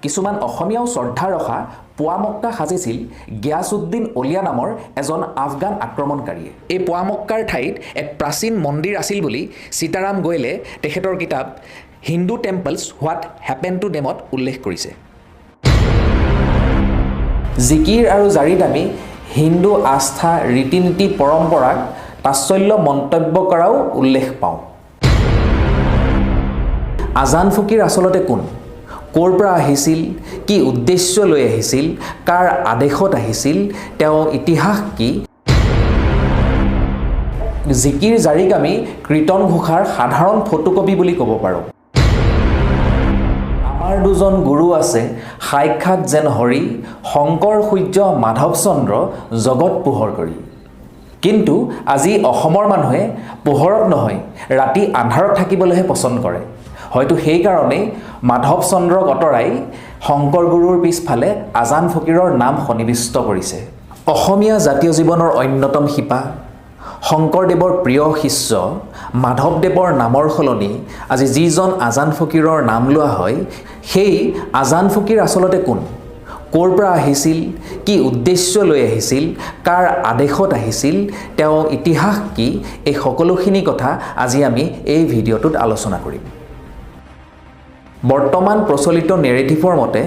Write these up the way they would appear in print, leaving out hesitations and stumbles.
কিছুমান অসমীয়াও শ্ৰদ্ধা ৰখা পোৱা মক্কা সাজিছিল গিয়াছউদ্দিন অলিয়া নামৰ এজন আফগান আক্ৰমণকাৰীয়ে। এই পোৱা মক্কাৰ ঠাইত এক প্ৰাচীন মন্দিৰ আছিল বুলি সীতাৰাম গোয়েলে তেখেতৰ কিতাপ Hindu temples what happen to ডেমত উল্লেখ কৰিছে। জিকিৰ আৰু জাৰিত আমি হিন্দু আস্থা ৰীতি নীতি পৰম্পৰাক তাৎসল্য মন্তব্য কৰাও উল্লেখ পাওঁ। আজান ফকীৰ আচলতে কোন, ক'ৰ পৰা আহিছিল, কি উদ্দেশ্য লৈ আহিছিল, কাৰ আদেশত আহিছিল, তেওঁৰ ইতিহাস কি? জিকিৰ জাৰিক আমি কীৰ্তন ঘোষাৰ সাধাৰণ ফটোকপি বুলি ক'ব পাৰোঁ। আমাৰ দুজন গুৰু আছে সাক্ষাৎ যেন হৰি, শংকৰ সূৰ্য মাধৱ চন্দ্ৰ জগত পোহৰ কৰি। কিন্তু আজি অসমৰ মানুহে পোহৰত নহয় ৰাতি আন্ধাৰত থাকিবলৈহে পচন্দ কৰে। হয়তো সেইকাৰণেই মাধৱ চন্দ্ৰক অতৰাই শংকৰ গুৰুৰ পিছফালে আজান ফকীৰৰ নাম সন্নিৱিষ্ট কৰিছে। অসমীয়া জাতীয় জীৱনৰ অন্যতম শিপা শংকৰদেৱৰ প্ৰিয় শিষ্য মাধৱদেৱৰ নামৰ সলনি আজি যিজন আজান ফকীৰৰ নাম লোৱা হয়, সেই আজান ফকীৰ আচলতে কোন, ক'ৰ পৰা আহিছিল, কি উদ্দেশ্য লৈ আহিছিল, কাৰ আদেশত আহিছিল, তেওঁৰ ইতিহাস কি, এই সকলোখিনি কথা আজি আমি এই ভিডিঅ'টোত আলোচনা কৰিম। বৰ্তমান প্ৰচলিত নেৰেটিভৰ মতে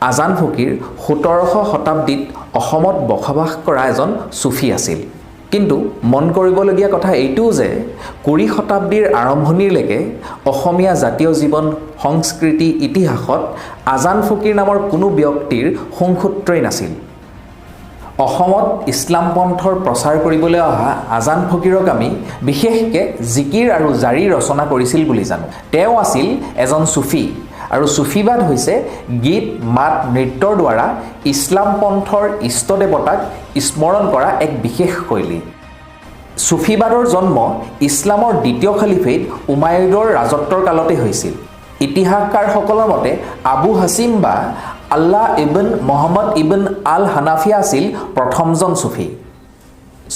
আজান ফকীৰ ১৭শ শতাব্দীত অসমত বসবাস কৰা এজন চুফী আছিল। কিন্তু মন কৰিবলগীয়া কথা এইটোও যে ২০ শতাব্দীৰ আৰম্ভণিলৈকে অসমীয়া জাতীয় জীৱন সংস্কৃতি ইতিহাসত আজান ফকীৰ নামৰ কোনো ব্যক্তিৰ সংসূত্ৰই নাছিল। অসমত ইছলাম পন্থৰ প্ৰচাৰ কৰিবলৈ অহা আজান ফকীৰক আমি বিশেষকৈ জিকিৰ আৰু জাৰি ৰচনা কৰিছিল বুলি জানো। তেওঁ আছিল এজন চুফী আৰু চুফীবাদ হৈছে গীত মাত নৃত্যৰ দ্বাৰা ইছলাম পন্থৰ ইষ্ট দেৱতাক স্মৰণ কৰা এক বিশেষ শৈলী। চুফীবাদৰ জন্ম ইছলামৰ দ্বিতীয় খলিফেট উমাইয়াদৰ ৰাজত্বৰ কালতে হৈছিল। ইতিহাসকাৰসকলৰ মতে আবু হাছিম বা আল্লাহ ইবন মহম্মদ ইবন আল হানাফিয়া আছিল প্ৰথমজন চুফী।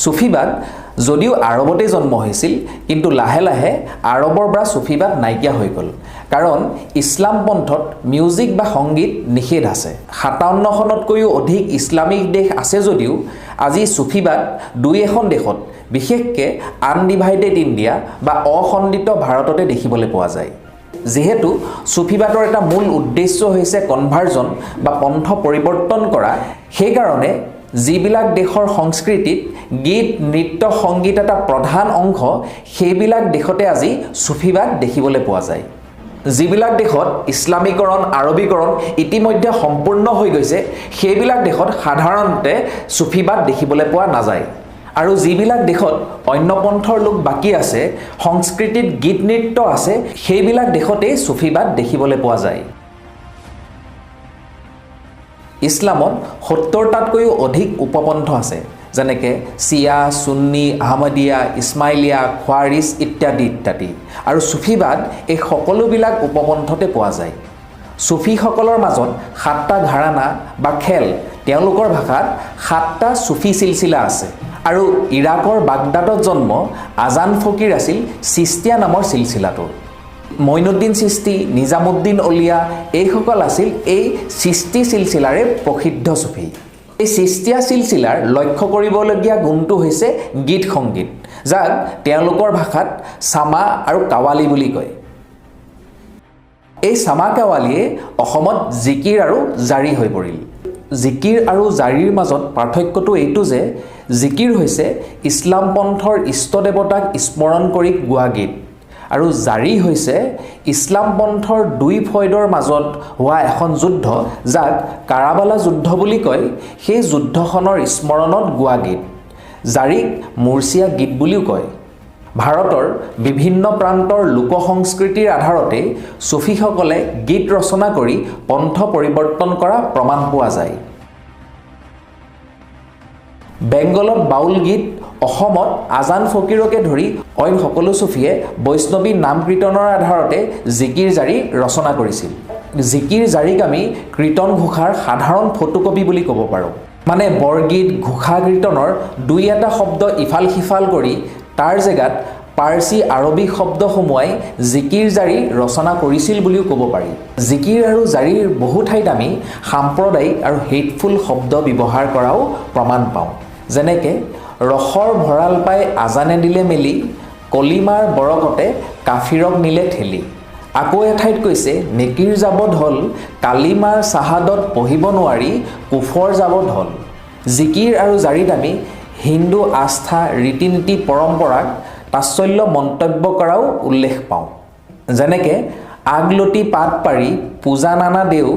চুফীবাদ যদিও আৰবতে জন্ম হৈছিল, কিন্তু লাহে লাহে আৰবৰ পৰা চুফীবাদ নাইকিয়া হৈ গ'ল, কাৰণ ইছলাম পন্থত মিউজিক বা সংগীত নিষেধ আছে। ৫৭খনতকৈও অধিক ইছলামিক দেশ আছে যদিও আজি চুফীবাদ দুই এখন দেশত, বিশেষকৈ আনডিভাইডেড ইণ্ডিয়া বা অখণ্ডিত ভাৰততে দেখিবলৈ পোৱা যায়। যিহেতু চুফীবাদৰ এটা মূল উদ্দেশ্য হৈছে কনভাৰ্জন বা পন্থ পৰিৱৰ্তন কৰা, সেইকাৰণে যিবিলাক দেশৰ সংস্কৃতিত গীত নৃত্য সংগীত এটা প্ৰধান অংশ, সেইবিলাক দেশতে আজি চুফীবাদ দেখিবলৈ পোৱা যায়। যিবিলাক দেশত ইছলামীকৰণ আৰবীকৰণ ইতিমধ্যে সম্পূৰ্ণ হৈ গৈছে, সেইবিলাক দেশত সাধাৰণতে চুফীবাদ দেখিবলৈ পোৱা নাযায়। আৰু যিবিলাক দেশত অন্য পন্থৰ লোক বাকী আছে, সংস্কৃতিত গীত নৃত্য আছে, সেইবিলাক দেশতেই চুফীবাদ দেখিবলৈ পোৱা যায়। ইছলামত ৭০টাতকৈও অধিক উপপন্থ আছে, যেনেকৈ চিয়া, সুন্নী, আহমদীয়া, ইছমাইলীয়া, খোৱাৰিজ ইত্যাদি ইত্যাদি। আৰু চুফীবাদ এই সকলোবিলাক উপপন্থতে পোৱা যায়। চুফীসকলৰ মাজত ৭টা ঘৰানা বা খেল, তেওঁলোকৰ ভাষাত ৭টা চুফী চিলচিলা আছে। আৰু ইৰাকৰ বাগদাদত জন্ম আজান ফকীৰ আছিল চিস্তিয়া নামৰ চিলচিলাটোৰ। মঈনুদ্দিন চিস্তি, নিজামুদ্দিন অলিয়া এইসকল আছিল এই চিস্তি চিলচিলাৰে প্ৰসিদ্ধ চুফী। এই চিস্তিয়া চিলচিলাৰ লক্ষ্য কৰিবলগীয়া গুণটো হৈছে গীত সংগীত, যাক তেওঁলোকৰ ভাষাত চামা আৰু কাৱালী বুলি কয়। এই চামা কাৱালীয়ে অসমত জিকিৰ আৰু জাৰি হৈ পৰিল। জিকিৰ আৰু জাৰিৰ মাজত পাৰ্থক্যটো এইটো যে জিকিৰ হৈছে ইছলাম পন্থৰ ইষ্ট দেৱতাক স্মৰণ কৰি গোৱা গীত, আৰু জাৰি হৈছে ইছলাম পন্থৰ দুই ফৈদৰ মাজত হোৱা এখন যুদ্ধ, যাক কাৰাবালা যুদ্ধ বুলি কয়, সেই যুদ্ধখনৰ স্মৰণত গোৱা গীত। জাৰিক মুৰ্চিয়া গীত বুলিও কয়। ভাৰতৰ বিভিন্ন প্ৰান্তৰ লোক সংস্কৃতিৰ আধাৰতে চুফীসকলে গীত ৰচনা কৰি পন্থ পৰিৱৰ্তন কৰা প্ৰমাণ পোৱা যায়। বেংগলত বাউল গীত, অসমত আজান ফকীৰকে ধৰি অইন সকলো চুফীয়ে বৈষ্ণৱী নাম কীৰ্তনৰ আধাৰতে জিকিৰ জাৰি ৰচনা কৰিছিল। জিকিৰ জাৰিক আমি কীৰ্তন ঘোষাৰ সাধাৰণ ফটোকপি বুলি ক'ব পাৰোঁ। মানে বৰগীত ঘোষা কীৰ্তনৰ দুই এটা শব্দ ইফাল সিফাল কৰি তাৰ জেগাত পাৰ্চী আৰবী শব্দ সমুৱাই জিকিৰ জাৰি ৰচনা কৰিছিল বুলিও ক'ব পাৰি জিকিৰ আৰু জাৰিৰ বহু ঠাইত আমি সাম্প্ৰদায়িক আৰু হেটফুল শব্দ ব্যৱহাৰ কৰাও প্ৰমাণ পাওঁ যেনেকৈ ৰসৰ ভঁৰাল পাই আজানে দিলে মেলি কলিমাৰ বৰকতে কাফিৰক নিলে ঠেলি আকৌ এঠাইত কৈছে নেকিৰ যাব ঢল কালিমাৰ চাহাদত পঢ়িব নোৱাৰি কুফৰ যাব ঢল জিকিৰ আৰু জাৰিত আমি হিন্দু আস্থা ৰীতি নীতি পৰম্পৰাক তাৎসল্য মন্তব্য কৰাও উল্লেখ পাওঁ যেনেকৈ আগলতি পাত পাৰি পূজা নানা দেও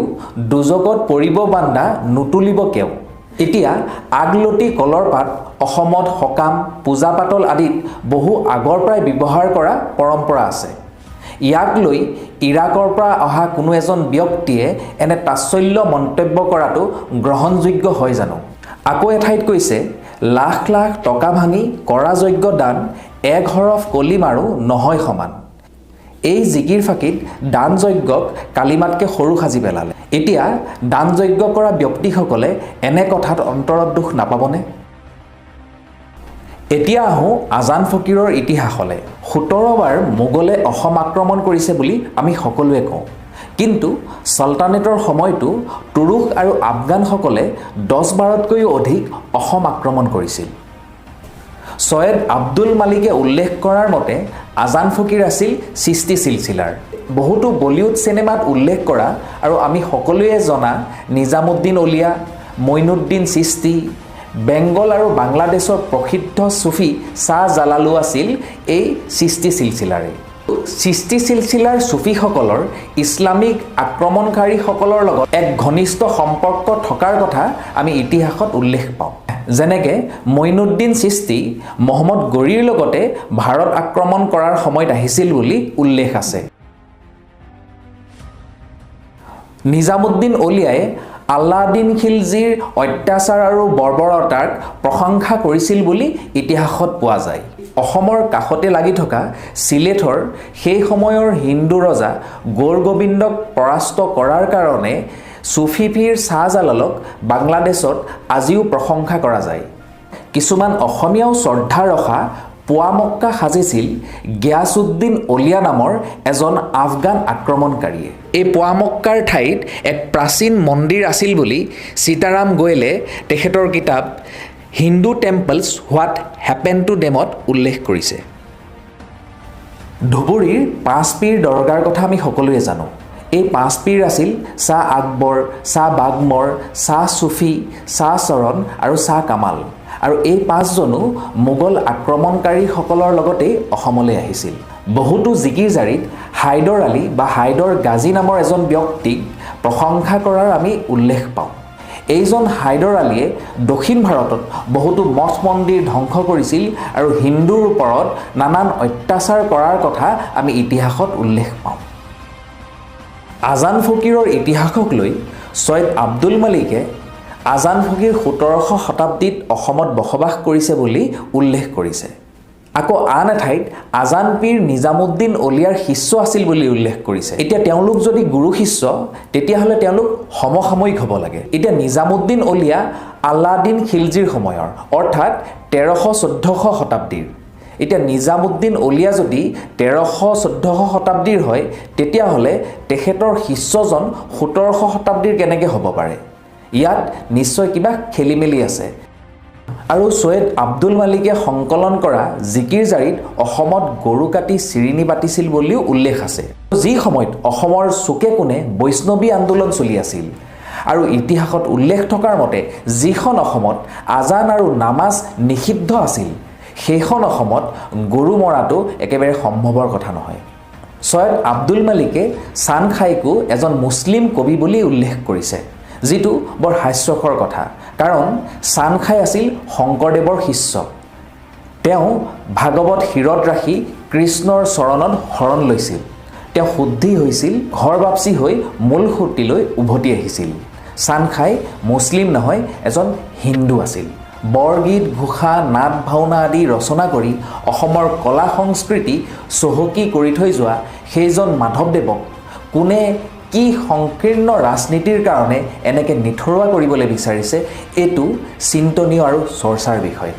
দুজগত পৰিব বান্দা নুতুলিব কেও এতিয়া আগলতি কলৰ পাত অসমত সকাম পূজা পাতল আদিত বহু আগৰ পৰাই ব্যৱহাৰ কৰা পৰম্পৰা আছে ইয়াক লৈ ইৰাকৰ পৰা অহা কোনো এজন ব্যক্তিয়ে এনে তাৎসল্য মন্তব্য কৰাটো গ্ৰহণযোগ্য হয় জানো আকৌ এঠাইত কৈছে লাখ লাখ টকা ভাঙি কৰা যজ্ঞ দান এক হৰফ কলিমাৰো নহয় সমান এই জিকিৰ ফাঁকিত দান যজ্ঞক কালিমাতকৈ সৰু সাজি পেলালে এতিয়া দান যজ্ঞ কৰা ব্যক্তিসকলে এনে কথাত অন্তৰত দুখ নাপাবনে এতিয়া আহোঁ আজান ফকীৰৰ ইতিহাসলৈ 17 বাৰ মোগলে অসম আক্ৰমণ কৰিছে বুলি আমি সকলোৱে কওঁ কিন্তু চলতানেটৰ সময়তো তুৰুক আৰু আফগানসকলে 10 বাৰতকৈও অধিক অসম আক্ৰমণ কৰিছিল সৈয়দ আব্দুল মালিকে উল্লেখ কৰাৰ মতে আজান ফকীৰ আছিল সৃষ্টি চিলচিলাৰ বহুতো বলিউড চিনেমাত উল্লেখ কৰা আৰু আমি সকলোৱে জনা নিজামুদ্দিন অলিয়া মঈনুদ্দিন চিস্তি বেংগল আৰু বাংলাদেশৰ প্ৰসিদ্ধ সুফি শাহ জালালো আছিল এই সৃষ্টি চিলচিলাৰে সৃষ্টি চিলচিলাৰ সুফিসকলৰ ইছলামিক আক্ৰমণকাৰীসকলৰ লগত এক ঘনিষ্ঠ সম্পৰ্ক থকাৰ কথা আমি ইতিহাসত উল্লেখ পাওঁ যেনেকৈ মঈনুদ্দিন চিস্তি মহম্মদ গৰীৰ লগতে ভাৰত আক্ৰমণ কৰাৰ সময়ত আহিছিল বুলি উল্লেখ আছে নিজামুদ্দিন অলিয়াই আলাউদ্দিন খিলজীৰ অত্যাচাৰ আৰু বৰ্বৰতাক প্ৰশংসা কৰিছিল বুলি ইতিহাসত পোৱা যায় অসমৰ কাষতে লাগি থকা চিলেটৰ সেই সময়ৰ হিন্দু ৰজা গৌৰ গোবিন্দক পৰাস্ত কৰাৰ কাৰণে সুফি পীৰ শ্বাহজালালক বাংলাদেশত আজিও প্ৰশংসা কৰা যায় কিছুমান অসমীয়াও শ্ৰদ্ধা ৰখা পোৱা মক্কা সাজিছিল গিয়াছুদ্দিন অলিয়া নামৰ এজন আফগান আক্ৰমণকাৰীয়ে এই পোৱা মক্কাৰ ঠাইত এক প্ৰাচীন মন্দিৰ আছিল বুলি সীতাৰাম গোয়েলে তেখেতৰ কিতাপ Hindu temples what happen to ডেমত উল্লেখ কৰিছে ধুবুৰীৰ 5 পীৰ দৰগাৰ কথা আমি সকলোৱে জানো এই 5 পীৰ আছিল শাহ আকবৰ শাহ বাগমৰ শাহ সুফি শাহ চৰণ আৰু শাহ কামাল আৰু এই 5জনো মোগল আক্ৰমণকাৰীসকলৰ লগতে অসমলৈ আহিছিল বহুতো জিকিৰ জাৰিত হাইদৰ আলী বা হাইদৰ গাজী নামৰ এজন ব্যক্তিক প্ৰশংসা কৰাৰ আমি উল্লেখ পাওঁ এইজন হাইদৰ আলীয়ে দক্ষিণ ভাৰতত বহুতো মঠ মন্দিৰ ধ্বংস কৰিছিল আৰু হিন্দুৰ ওপৰত নানান অত্যাচাৰ কৰাৰ কথা আমি ইতিহাসত উল্লেখ পাওঁ আজান ফকীৰৰ ইতিহাসক লৈ সৈয়দ আব্দুল মালিকে আজান ফকীৰ 1700 শতাব্দীত অসমত বসবাস কৰিছে বুলি উল্লেখ কৰিছে আকৌ আন এঠাইত আজান পীৰ নিজামুদ্দিন অলিয়াৰ শিষ্য আছিল বুলি উল্লেখ কৰিছে এতিয়া তেওঁলোক যদি গুৰু শিষ্য তেতিয়াহ'লে তেওঁলোক সমসাময়িক হ'ব লাগে এতিয়া নিজামুদ্দিন অলিয়া আলাউদ্দিন খিলজীৰ সময়ৰ অৰ্থাৎ 1300-1400 শতাব্দীৰ এতিয়া নিজামুদ্দিন অলিয়া যদি 1300-1400 শতাব্দীৰ হয় তেতিয়াহ'লে তেখেতৰ শিষ্যজন 1700 শতাব্দীৰ কেনেকৈ হ'ব পাৰে ইয়াত নিশ্চয় কিবা খেলিমেলি আছে আৰু সৈয়দ আব্দুল মালিকে সংকলন কৰা জিকিৰ জাৰিত অসমত গৰু কাটি চিৰিনি বাতিছিল বুলিও উল্লেখ আছে যি সময়ত অসমৰ চুকে কোণে বৈষ্ণৱী আন্দোলন চলি আছিল আৰু ইতিহাসত উল্লেখ থকাৰ মতে যিখন অসমত আজান আৰু নামাজ নিষিদ্ধ আছিল সেইখন অসমত গৰু মৰাটো একেবাৰে সম্ভৱৰ কথা নহয় সৈয়দ আব্দুল মালিকে চানখাইকো এজন মুছলিম কবি বুলি উল্লেখ কৰিছে যিটো বৰ হাস্যকৰ কথা কাৰণ চানখাই আছিল শংকৰদেৱৰ শিষ্য তেওঁ ভাগৱত শিৰত ৰাখি কৃষ্ণৰ চৰণত শৰণ লৈছিল তেওঁ শুদ্ধি হৈছিল ঘৰ বাপচি হৈ মূল সুঁতিলৈ উভতি আহিছিল চানখাই মুছলিম নহয় এজন হিন্দু আছিল বৰগীত ঘোষা নাট ভাওনা আদি ৰচনা কৰি অসমৰ কলা সংস্কৃতি চহকী কৰি থৈ যোৱা সেইজন মাধৱদেৱক কোনে কি সংকীৰ্ণ ৰাজনীতিৰ কাৰণে এনেকৈ নিথৰুৱা কৰিবলৈ বিচাৰিছে এইটো চিন্তনীয় আৰু চৰ্চাৰ বিষয়